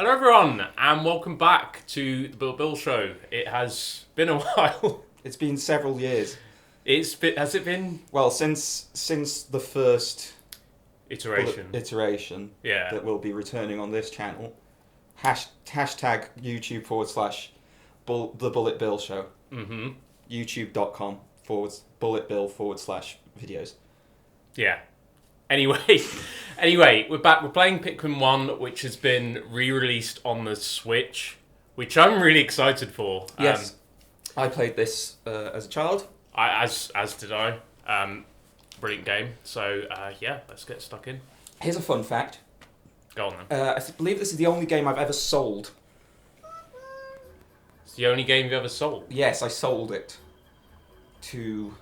Hello everyone, and welcome back to the Bill Show. It has been a while. It's been several years. Has it been? Well, since the first iteration? Yeah. that will be returning on this channel. Hashtag YouTube /The Bullet Bill Show. Mm-hmm. YouTube.com Bullet Bill /videos. Yeah. Anyway, we're back. We're playing Pikmin 1, which has been re-released on the Switch, which I'm really excited for. Yes. I played this as a child. As did I. Brilliant game. So, yeah, let's get stuck in. Here's a fun fact. Go on then. I believe this is the only game I've ever sold. It's the only game you've ever sold? Yes, I sold it to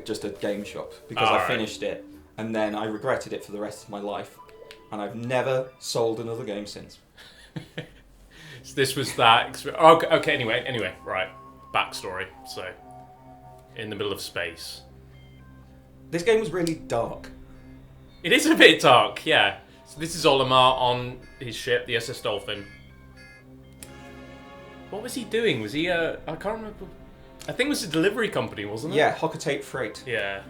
just a game shop because I finished it and then I regretted it for the rest of my life, and I've never sold another game since. So this was that. Okay. Anyway, right. Backstory. So, in the middle of space. This game was really dark. It is a bit dark, yeah. So this is Olimar on his ship, the SS Dolphin. What was he doing? Was he I can't remember. I think it was a delivery company, wasn't it? Yeah, Hockatate Freight. Yeah.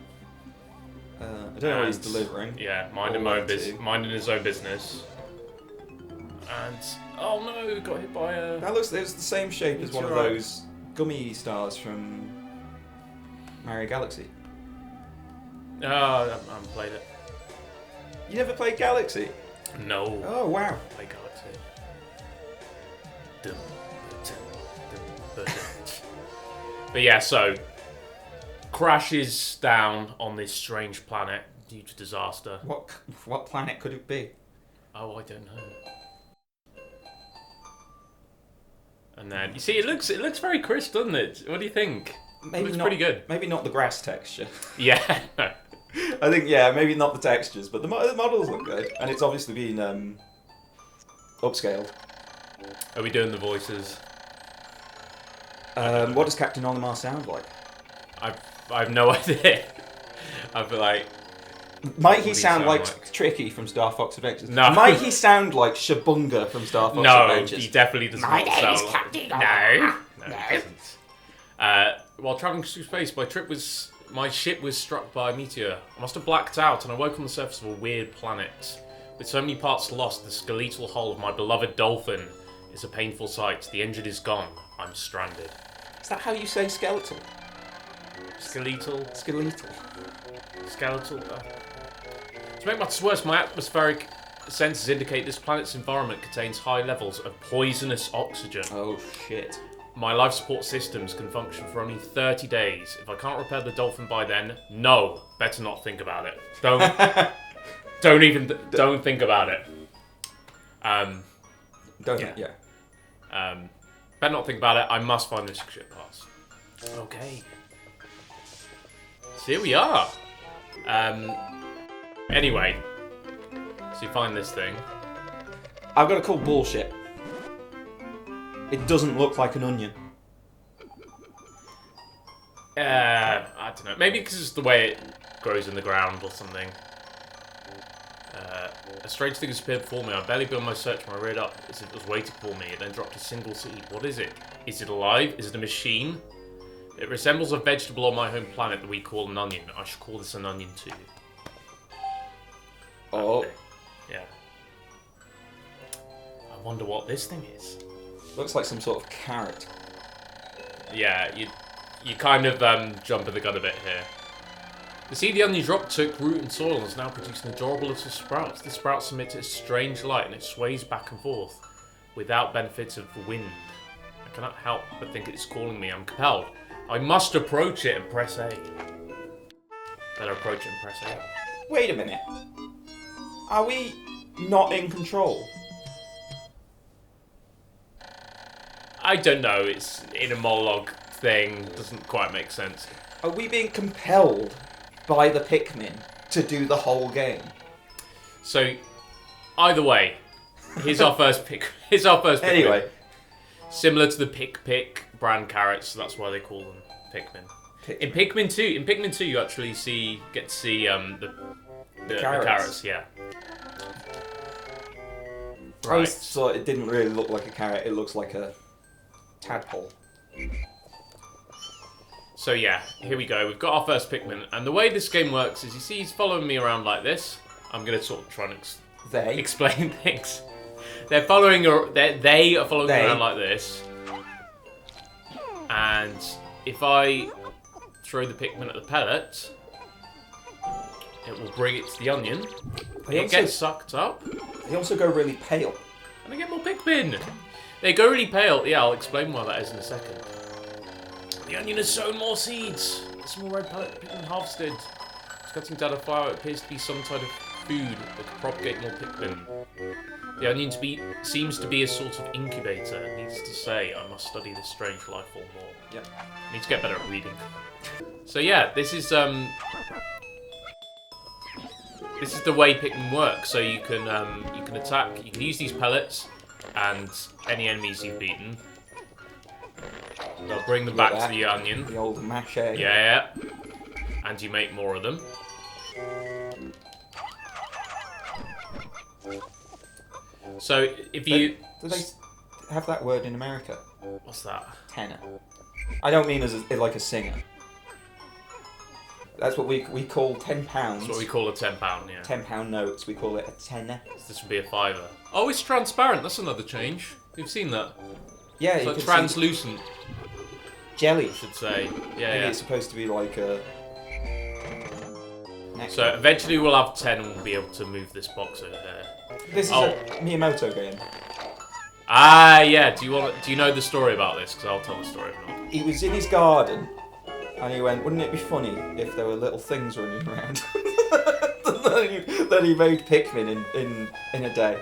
I don't know what he's delivering. Yeah, minding his own business. And oh no, got hit by a. That looks. It's the same shape as one of those gummy stars from Mario Galaxy. Oh, I haven't played it. You never played Galaxy? No. Oh wow. I played Galaxy. But yeah, so crashes down on this strange planet due to disaster. What planet could it be? Oh, I don't know. And then you see, it looks very crisp, doesn't it? What do you think? Maybe it looks not, pretty good. Maybe not the grass texture. Yeah. No. I think maybe not the textures, but the models look good, and it's obviously been upscaled. Are we doing the voices? What does Captain Olimar sound like? I have no idea. I feel like. Might he sound like Tricky from Star Fox Adventures? No. Might he sound like Shabunga from Star Fox Adventures? No, he definitely does not sound. My name is Captain Olimar. No, he doesn't. While traveling through space, my ship was struck by a meteor. I must have blacked out, and I woke on the surface of a weird planet. With so many parts lost, the skeletal hull of my beloved dolphin is a painful sight. The engine is gone. I'm stranded. Is that how you say skeletal? Skeletal? Skeletal. Skeletal? To make matters worse, my atmospheric sensors indicate this planet's environment contains high levels of poisonous oxygen. Oh, shit. My life support systems can function for only 30 days. If I can't repair the dolphin by then, no, better not think about it. Don't think about it. Better not think about it. I must find this ship pass. Okay. So here we are. Anyway, so you find this thing. I've got to call bullshit. It doesn't look like an onion. I don't know. Maybe because it's the way it grows in the ground or something. A strange thing has appeared before me. I barely began my search when I reared up as if it was waiting for me. It then dropped a single seed. What is it? Is it alive? Is it a machine? It resembles a vegetable on my home planet that we call an onion. I should call this an onion too. Oh. Okay. Yeah. I wonder what this thing is. Looks like some sort of carrot. Yeah, you kind of jump at the gun a bit here. The seed the onion dropped took root in soil and is now producing adorable little sprouts. The sprouts emit a strange light and it sways back and forth without benefits of the wind. I cannot help but think it is calling me. I'm compelled. I must approach it and press A. Better approach it and press A. Wait a minute. Are we not in control? I don't know. It's in a monologue thing. Doesn't quite make sense. Are we being compelled by the Pikmin to do the whole game? So, either way, here's our first pick. Here's our first Pikmin. Anyway. Similar to the Pick brand carrots, so that's why they call them Pikmin. In Pikmin 2, you actually get to see the carrots. Yeah. I always thought it didn't really look like a carrot. It looks like a tadpole. So yeah, here we go. We've got our first Pikmin, and the way this game works is, you see, he's following me around like this. I'm gonna sort of try and explain things. They are following me around like this, and if I throw the Pikmin at the pellet, it will bring it to the onion. It gets sucked up. They also go really pale. And I get more Pikmin. They go really pale. Yeah, I'll explain why that is in a second. The onion has sown more seeds. The small red pellet Pikmin harvested. It's cutting down a flower. It appears to be some type of food that can propagate more Pikmin. The onion seems to be a sort of incubator. Needless to say, I must study this strange life form more. Yep. I need to get better at reading. So yeah, this is the way Pikmin works. So you can attack. You can use these pellets and any enemies you've beaten. They'll bring them back to the onion. The old mache. Yeah. And you make more of them. So if you... Do they have that word in America? What's that? Tenor. I don't mean as like a singer. That's what we call £10. That's what we call a £10, yeah. £10 notes, we call it a tenner. This would be a fiver. Oh, it's transparent. That's another change. You've seen that? Yeah, it's like translucent. Jelly, I should say. Yeah, Maybe it's supposed to be like a... So eventually we'll have 10 and we'll be able to move this box over there. This is a Miyamoto game. Ah, yeah. Do you know the story about this? Because I'll tell the story if not. He was in his garden, and he went, "Wouldn't it be funny if there were little things running around?" Then he made Pikmin in a day.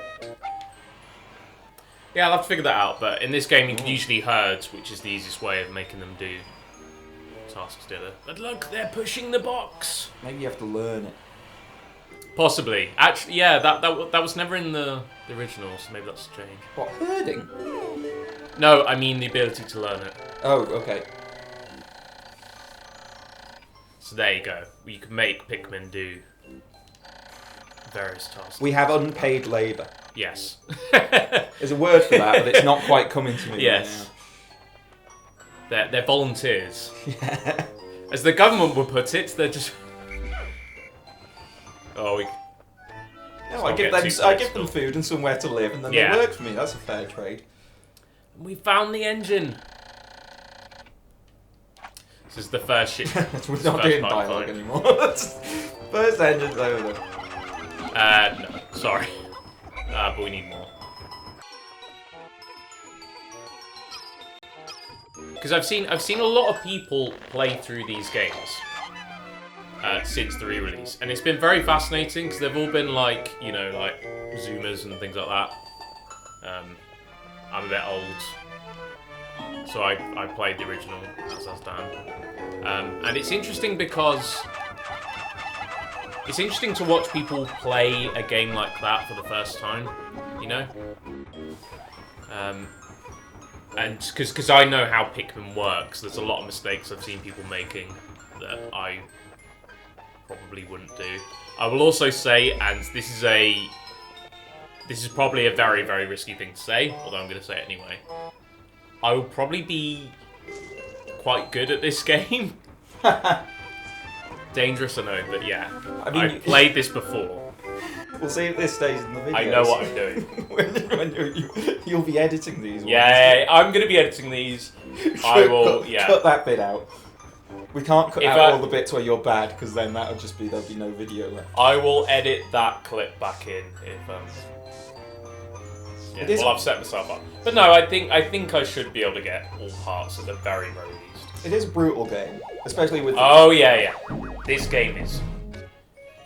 Yeah, I'll have to figure that out. But in this game, you can usually herd, which is the easiest way of making them do tasks together. But look, they're pushing the box. Maybe you have to learn it. Possibly. Actually, yeah, that was never in the original, so maybe that's a change. What, herding? No, I mean the ability to learn it. Oh, okay. So there you go. You can make Pikmin do various tasks. We have unpaid labour. Yes. There's a word for that, but it's not quite coming to me. Yes. Right now. They're volunteers. Yeah. As the government would put it, they're just... Oh, I give them food and somewhere to live, and then they work for me. That's a fair trade. We found the engine. This is the first ship. We're not doing dialogue anymore. First engine's over. No, sorry. But we need more. Because I've seen a lot of people play through these games. Since the re-release, and it's been very fascinating because they've all been like, you know, like Zoomers and things like that. I'm a bit old, so I played the original, as has Dan. And it's interesting because it's interesting to watch people play a game like that for the first time, you know. And because I know how Pikmin works, there's a lot of mistakes I've seen people making that I probably wouldn't do. I will also say, and this is probably a very, very risky thing to say, although I'm going to say it anyway. I will probably be quite good at this game. Dangerous, I know, but yeah. I mean, I've played this before. We'll see if this stays in the video. I know what I'm doing. when you'll be editing these ones. Yeah, I'm going to be editing these. I will, Cut that bit out. We can't cut out all the bits where you're bad, because then that'll just be, there'll be no video left. I will edit that clip back in if I've set myself up. But no, I think I should be able to get all parts at the very, very least. It is a brutal game, especially with... Oh, yeah. This game is...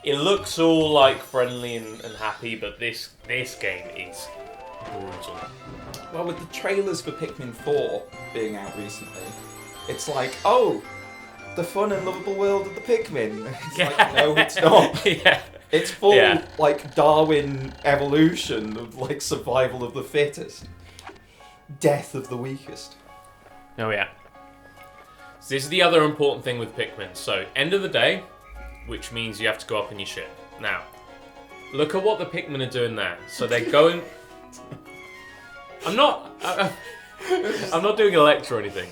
It looks all, like, friendly and happy, but this game is brutal. Well, with the trailers for Pikmin 4 being out recently, it's like, oh... the fun and lovable world of the Pikmin. It's like, no, it's not. Yeah. It's full, like, Darwin evolution of, like, survival of the fittest. Death of the weakest. Oh, yeah. So this is the other important thing with Pikmin. So, end of the day, which means you have to go up in your ship. Now, look at what the Pikmin are doing there. So they're going... I'm not. I'm not doing a lecture or anything.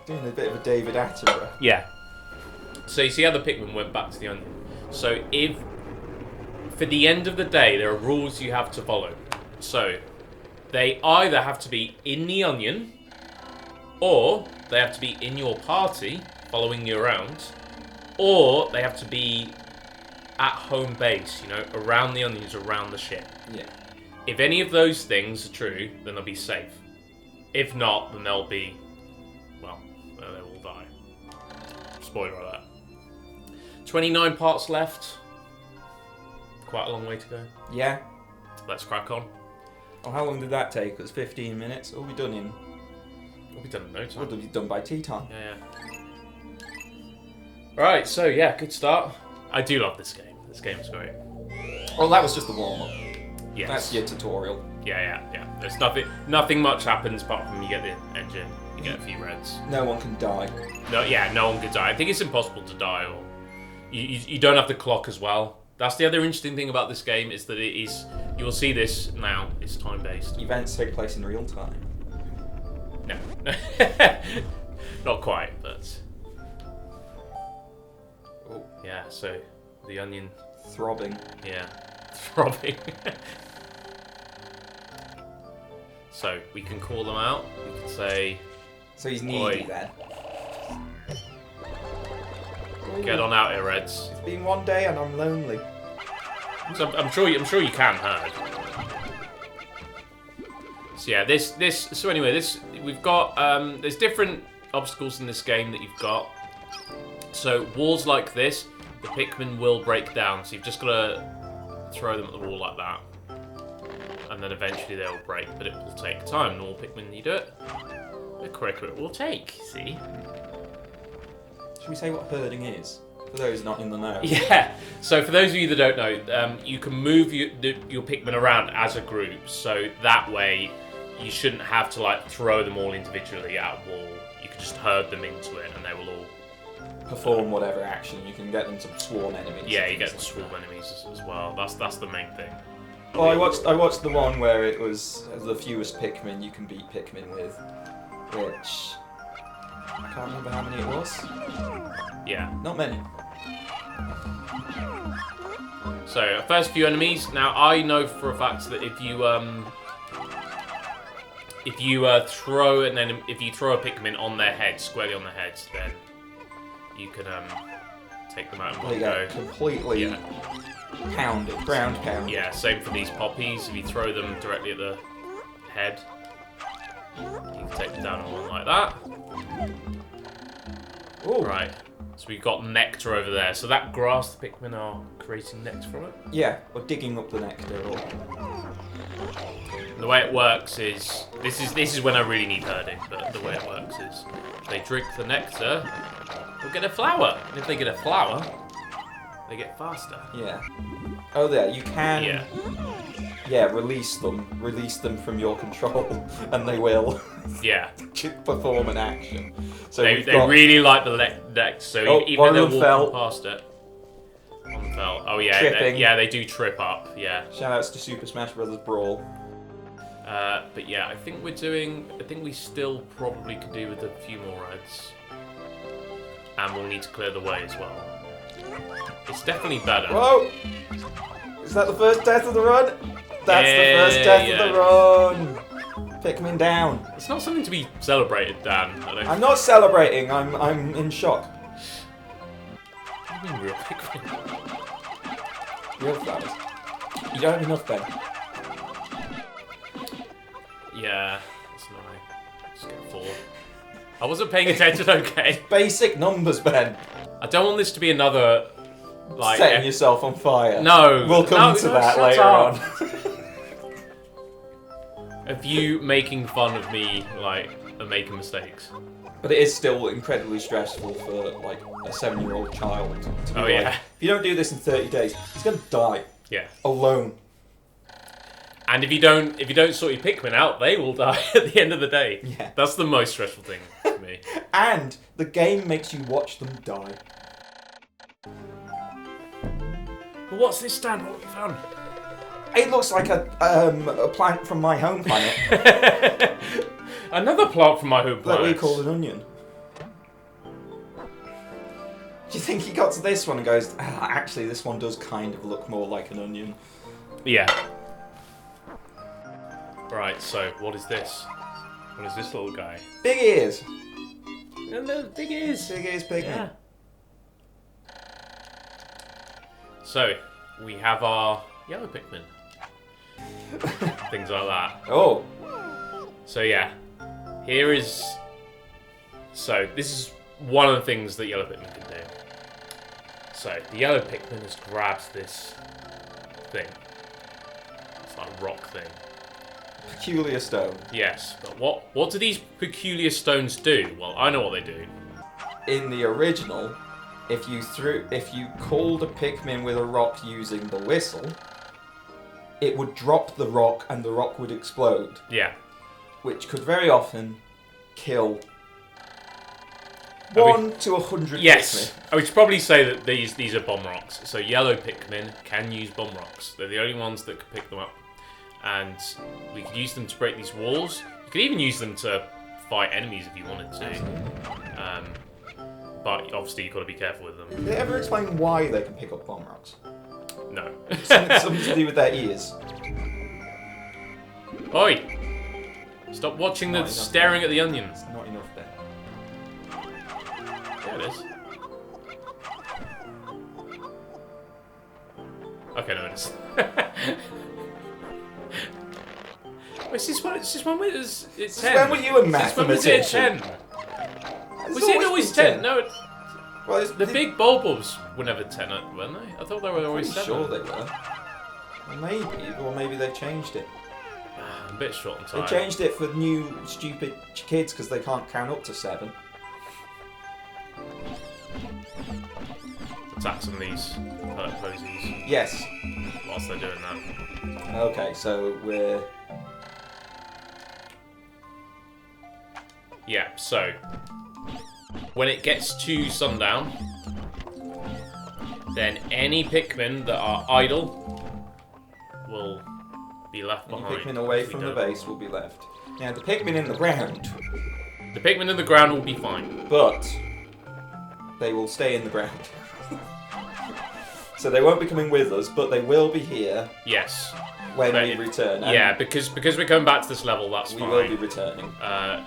Doing a bit of a David Attenborough. Yeah. So you see how the Pikmin went back to the onion. So if, for the end of the day, there are rules you have to follow. So they either have to be in the onion, or they have to be in your party, following you around, or they have to be at home base, you know, around the onions, around the ship. Yeah. If any of those things are true, then they'll be safe. If not, then they'll be, well, they will die. Spoiler alert. 29 parts left. Quite a long way to go. Yeah. Let's crack on. Oh, how long did that take us? 15 minutes? We'll be done in... We'll be done in no time. We'll be done by tea time. Yeah. Right, so yeah, good start. I do love this game. This game's great. Well, that was just the warm-up. Yes. That's your tutorial. Yeah. There's nothing much happens apart from you get the engine, you get a few reds. No one can die. No one could die. I think it's impossible to die, or you don't have the clock as well. That's the other interesting thing about this game, is that it is, you will see this now, it's time-based. Events take place in real time. No. Not quite, but... Oh. Yeah, so the onion... Throbbing. Yeah, throbbing. So we can call them out. We can say, So he's needy Oi. then. "Get on out here, Reds." It's been one day and I'm lonely. So I'm sure you can herd. So yeah, So anyway, we've got. There's different obstacles in this game that you've got. So walls like this, the Pikmin will break down. So you've just got to throw them at the wall like that. And then eventually they'll break, but it will take time. Normal Pikmin, you do it, the quicker it will take, see? Should we say what herding is? For those not in the know. Yeah, so for those of you that don't know, you can move your Pikmin around as a group, so that way you shouldn't have to like throw them all individually at a wall. You can just herd them into it and they will all... Perform whatever action. You can get them to swarm enemies. Yeah, you get to swarm enemies as well. That's the main thing. Well, I watched the one where it was the fewest Pikmin you can beat Pikmin with, which I can't remember how many it was. Yeah. Not many. So first few enemies. Now I know for a fact that if you throw a Pikmin on their head, squarely on their heads, then you can take them out in one go. Completely. Yeah. Pound it, ground pound. Yeah, same for these poppies. If you throw them directly at the head, you can take them down in one like that. Ooh. Right, so we've got nectar over there. So that grass, the Pikmin are creating nectar from it. Yeah, or digging up the nectar. Or... The way it works is, this is when I really need herding, but the way it works is, they drink the nectar, they'll get a flower. And if they get a flower, they get faster. Yeah. Oh, there, you can... Yeah. Yeah, release them from your control, and they will Yeah. perform an action. So They really like the nectar, so even one though of they're them walking fell. past it. One fell. Oh yeah, Tripping. they do trip up, yeah. Shoutouts to Super Smash Bros. Brawl. But yeah, I think we still probably could do with a few more reds. And we'll need to clear the way as well. It's definitely better. Whoa! Is that the first death of the run? That's the first death of the run! Pikmin down. It's not something to be celebrated, Dan. I'm not celebrating, I'm in shock. What do you mean real Pikmin? Real flowers. You don't have enough, Ben. Yeah, that's annoying. Just get 4. I wasn't paying attention, okay? Basic numbers, Ben. I don't want this to be another, like... Setting yourself on fire. No. We'll come to that shut later up. on. Of you making fun of me, like, and making mistakes. But it is still incredibly stressful for, like, a 7-year-old child to be Oh, like, yeah. if you don't do this in 30 days, he's gonna die. Yeah. Alone. And if you don't sort your Pikmin out, they will die at the end of the day. Yeah. That's the most stressful thing for me. And the game makes you watch them die. But what's this, Dan? What have you found? It looks like a plant from my home planet Another plant from my home that planet. we call an onion. Do you think he got to this one and goes, actually, this one does kind of look more like an onion? Yeah. Right, so what is this? What is this little guy? Big ears. And the big ears. Big ears Pikmin. Yeah. So, we have our yellow Pikmin. Things like that. Oh. So yeah, here is... So, this is one of the things that yellow Pikmin can do. So, the yellow Pikmin has grabbed this thing. It's like a rock thing. Peculiar stone. Yes, but what do these peculiar stones do? Well, I know what they do. In the original, if you called a Pikmin with a rock using the whistle, it would drop the rock and the rock would explode. Yeah. Which could very often kill 1 to 100 Yes, Pikmin. I would probably say that these are bomb rocks. So yellow Pikmin can use bomb rocks. They're the only ones that can pick them up. And we could use them to break these walls. You could even use them to fight enemies if you wanted to. But obviously you've got to be careful with them. Did they ever explain why they can pick up bomb rocks? No. Something to do with their ears. Oi! Stop watching the staring at the onions. It's not enough there. There it is. Okay, no, it is. It's this one with it's 10. When were you a Since when was it mathematician? 10? Was it always 10? No, Well, the big bulbs were never 10, weren't they? I thought they were always 7. Sure they were. Maybe, or maybe they changed it. I'm a bit short on They time. changed it for new stupid kids because they can't count up to 7. Attack some of these posies Yes. whilst they're doing that. Okay, so we're... Yeah, so when it gets to sundown, then any Pikmin that are idle will be left Any behind. Pikmin away if we from the don't base want will be left. Now, the Pikmin in the ground, them. The Pikmin in the ground will be fine. but they will stay in the ground. So they won't be coming with us, but they will be here Yes. when But we return. And Yeah, because we're coming back to this level, that's we fine. will be returning.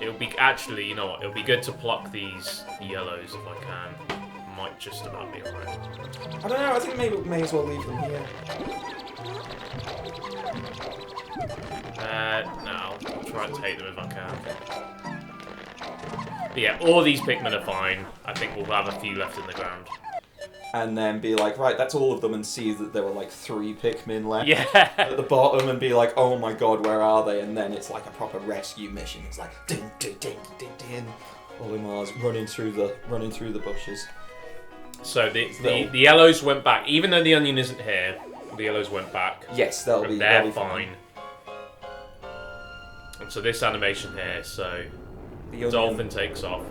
It'll be actually, you know what? It'll be good to pluck these yellows if I can. Might just about be alright. I don't know, I think maybe we may as well leave them here. No, I'll try and take them if I can. But yeah, all these Pikmin are fine. I think we'll have a few left in the ground. And then be like, right, that's all of them, and see that there were like 3 Pikmin left Yeah. at the bottom, and be like, oh my god, where are they? And then it's like a proper rescue mission. It's like, ding, ding, ding, ding, ding. Olimars running through the bushes. So the yellows went back, even though the onion isn't here. The yellows went back. Yes, they'll be fine. And so this animation here, so The dolphin takes off.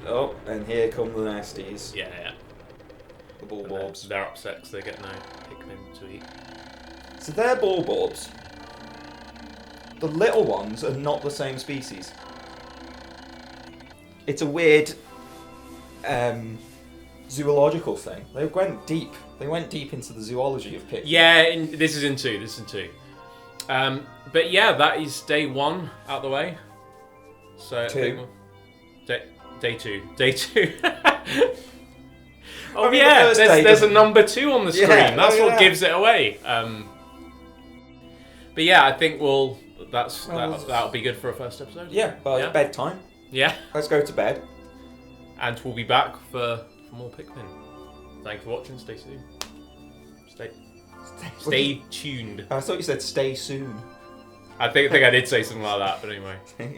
Oh, and here come the nasties. Yeah. The And bulbobs. they're upset because they get no Pikmin to eat. So they're bulbobs. The little ones are not the same species. It's a weird zoological thing. They went deep. They went deep into the zoology of Pikmin. Yeah, this is in 2. But yeah, that is day 1 out the way. So 2. Day 2. Day 2. Oh I mean, yeah, the first day there's a doesn't- number 2 on the screen. Yeah, That's oh, what yeah. gives it away. But yeah, I think that'll be good for a first episode. Yeah, well, Yeah. it's bedtime. Yeah, Let's go to bed. and we'll be back for more Pikmin. Thanks for watching. Stay soon. Stay tuned. I thought you said stay soon. I think I did say something like that, but anyway.